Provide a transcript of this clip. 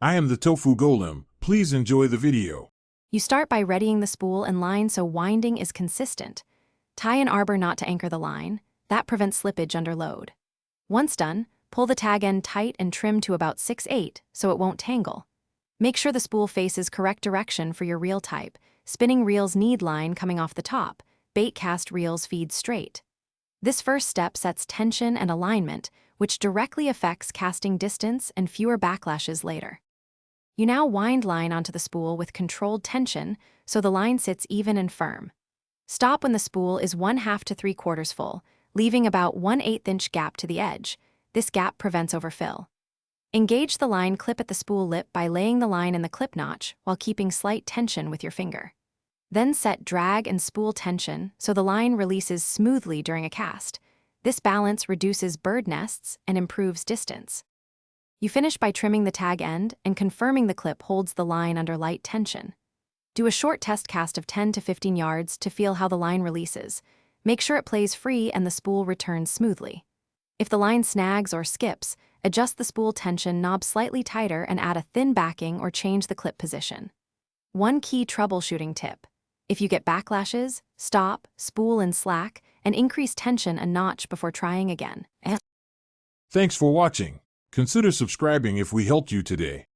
I am the Tofu Golem. Please enjoy the video. You start by readying the spool and line so winding is consistent. Tie an arbor knot to anchor the line. That prevents slippage under load. Once done, pull the tag end tight and trim to about 6/8 so it won't tangle. Make sure the spool faces correct direction for your reel type. Spinning reels need line coming off the top. Bait cast reels feed straight. This first step sets tension and alignment, which directly affects casting distance and fewer backlashes later. You now wind line onto the spool with controlled tension so the line sits even and firm. Stop when the spool is 1/2 to 3/4 full, leaving about 1/8 inch gap to the edge. This gap prevents overfill. Engage the line clip at the spool lip by laying the line in the clip notch while keeping slight tension with your finger. Then set drag and spool tension so the line releases smoothly during a cast. This balance reduces bird nests and improves distance. You finish by trimming the tag end and confirming the clip holds the line under light tension. Do a short test cast of 10 to 15 yards to feel how the line releases. Make sure it plays free and the spool returns smoothly. If the line snags or skips, adjust the spool tension knob slightly tighter and add a thin backing or change the clip position. One key troubleshooting tip: if you get backlashes, stop, spool in slack, and increase tension a notch before trying again. Thanks for watching. Consider subscribing if we helped you today.